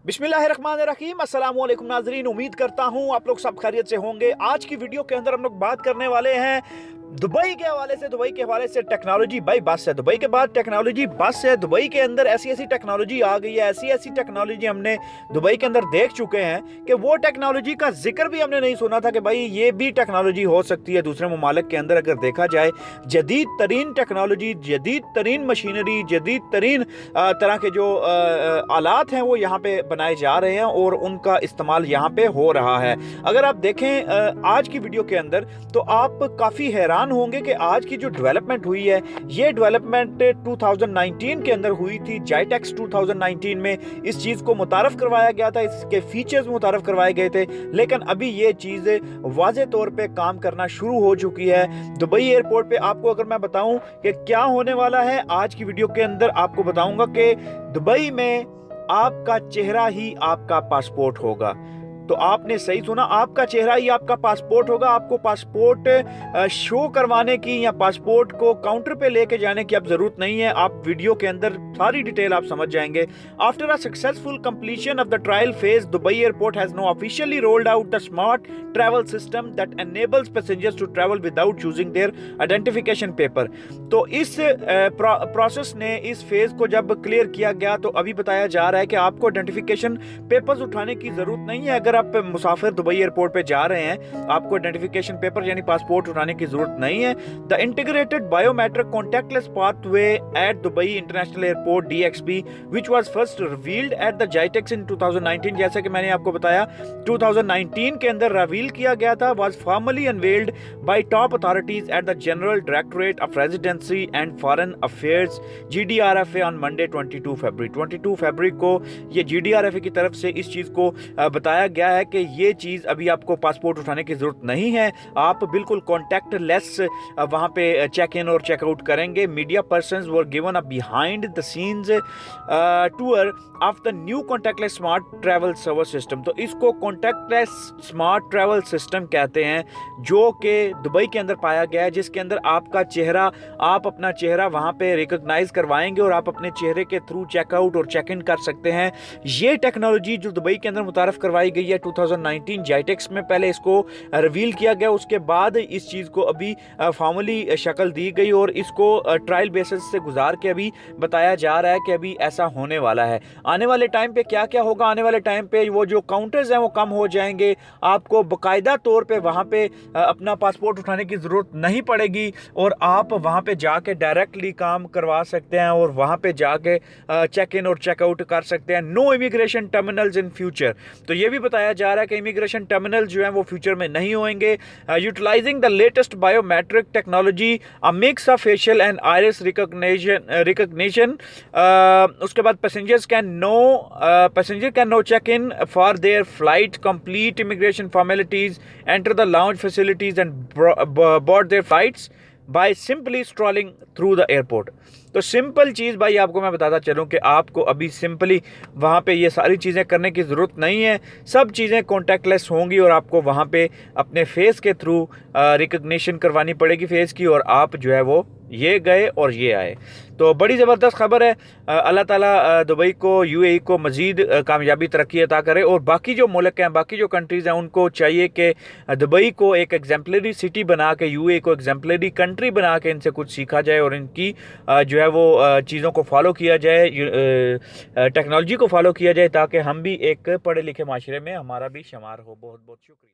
बिस्मिल्लाहिर्रहमानिर्रहीम अस्सलाम वालेकुम नाजरीन, उम्मीद करता हूँ आप लोग सब खैरियत से होंगे। आज की वीडियो के अंदर हम लोग बात करने वाले हैं दुबई के हवाले से टेक्नोलॉजी बाई बस है। दुबई के बाद टेक्नोलॉजी बस है। दुबई के अंदर ऐसी ऐसी टेक्नोलॉजी आ गई है, ऐसी ऐसी टेक्नोलॉजी हमने दुबई के अंदर देख चुके हैं कि वो टेक्नोलॉजी का जिक्र भी हमने नहीं सुना था कि भाई ये भी टेक्नोलॉजी हो सकती है दूसरे ममालिक के अंदर। अगर देखा जाए जदीद तरीन टेक्नोलॉजी, जदीद तरीन मशीनरी, जदीद तरीन तरह के जो आलात हैं वो यहाँ पे बनाए जा रहे हैं और उनका इस्तेमाल यहाँ पे हो रहा है। अगर आप देखें आज की वीडियो के अंदर तो आप काफ़ी हैरान होंगे कि आज की जो डेवलपमेंट हुई है ये डेवलपमेंट 2019 के अंदर हुई थी। जाइटेक्स 2019 में इस चीज़ को मुतारफ करवाया गया था, इसके फीचर्स मुतारफ करवाए गए थे, लेकिन अभी ये चीज़ वाज़े तौर पे काम करना शुरू हो चुकी है। दुबई एयरपोर्ट पे आपको अगर मैं बताऊं कि क्या होने वाला है, आज की वीडियो के अंदर आपको बताऊंगा कि दुबई में आपका चेहरा ही आपका पासपोर्ट होगा। तो आपने सही सुना, आपका चेहरा ही आपका पासपोर्ट होगा। आपको पासपोर्ट शो करवाने की या पासपोर्ट को काउंटर पे लेके जाने की अब जरूरत नहीं है। आप वीडियो के अंदर सारी डिटेल आप समझ जाएंगे। After a successful completion of the trial phase, Dubai airport has now officially rolled out the smart travel system that enables passengers to travel without using their identification paper. तो इस process ने, इस phase को जब clear किया गया तो अभी बताया जा रहा है कि आपको आइडेंटिफिकेशन पेपर्स उठाने की जरूरत नहीं है। अगर आप मुसाफिर दुबई एयरपोर्ट पे जा रहे हैं, आपको आइडेंटिफिकेशन पेपर यानी पासपोर्ट उठाने की जरूरत नहीं है। The integrated biometric contactless pathway at Dubai international airport DXB which was first revealed at the GITEX in 2019, जैसे कि मैंने आपको बताया 2019 के अंदर रिवील किया गया था, was formally unveiled bye top authorities at the general directorate of residency and foreign affairs GDRFA on Monday 22 फरवरी को ये GDRFA की तरफ से इस चीज को बताया गया है कि ये चीज़ अभी आपको पासपोर्ट उठाने की ज़रूरत नहीं है। आप बिल्कुल कॉन्टैक्टलेस वहाँ पे चेक इन और चेकआउट करेंगे। Media persons were given a behind the scenes tour of the new contactless smart travel service system. तो इसको कॉन्टैक्टलेस स्मार्ट ट्रैवल सिस्टम कहते हैं, जो कि दुबई के अंदर पाया गया है, जिसके अंदर आपका चेहरा, आप अपना चेहरा वहाँ पे रिकॉग्नाइज करवाएंगे और आप अपने चेहरे के थ्रू चेकआउट और चेक इन कर सकते हैं। ये टेक्नोलॉजी जो दुबई के अंदर मुतारफ करवाई गई है 2019 जाइटेक्स में, पहले इसको रिवील किया गया, उसके बाद इस चीज़ को अभी फॉर्मली शक्ल दी गई और इसको ट्रायल बेसिस से गुजार के अभी बताया जा रहा है कि अभी ऐसा होने वाला है। आने वाले टाइम पे क्या क्या होगा, आने वाले टाइम पे वो जो काउंटर्स हैं वो कम हो जाएंगे। आपको बाकायदा तौर पे वहाँ पे अपना पासपोर्ट उठाने की ज़रूरत नहीं पड़ेगी और आप वहाँ पे जाके डायरेक्टली काम करवा सकते हैं और वहाँ पे जाके चेक इन और चेकआउट कर सकते हैं। No immigration terminals in future. तो ये भी बताया जा रहा है कि इमिग्रेशन टर्मिनल जो है वो फ्यूचर में नहीं होंगे। Utilizing the latest biometric technology, a mix of facial and iris recognition. उसके बाद passenger can no check in for their flight, complete immigration formalities, enter the lounge facilities and board their flights by simply strolling through the airport. तो simple चीज़ भाई आपको मैं बताता चलूँ कि आपको अभी सिंपली वहाँ पे ये सारी चीज़ें करने की ज़रूरत नहीं है। सब चीज़ें कॉन्टैक्टलेस होंगी और आपको वहाँ पे अपने फेस के थ्रू रिकग्निशन करवानी पड़ेगी फेस की, और आप जो है वो ये गए और ये आए। तो बड़ी ज़बरदस्त खबर है। अल्लाह ताला दुबई को, UAE को मज़ीद कामयाबी तरक्की अता करे और बाकी जो मुल्क हैं, बाकी जो कंट्रीज़ हैं, उनको चाहिए कि दुबई को एक एग्जाम्पलरी सिटी बना के, UAE को एग्जाम्पलरी कंट्री बना के इनसे कुछ सीखा जाए और इनकी जो है वो चीज़ों को फॉलो किया जाए, टेक्नोलॉजी को फॉलो किया जाए, ताकि हम भी एक पढ़े लिखे माशरे में हमारा भी शुमार हो। बहुत बहुत शुक्रिया।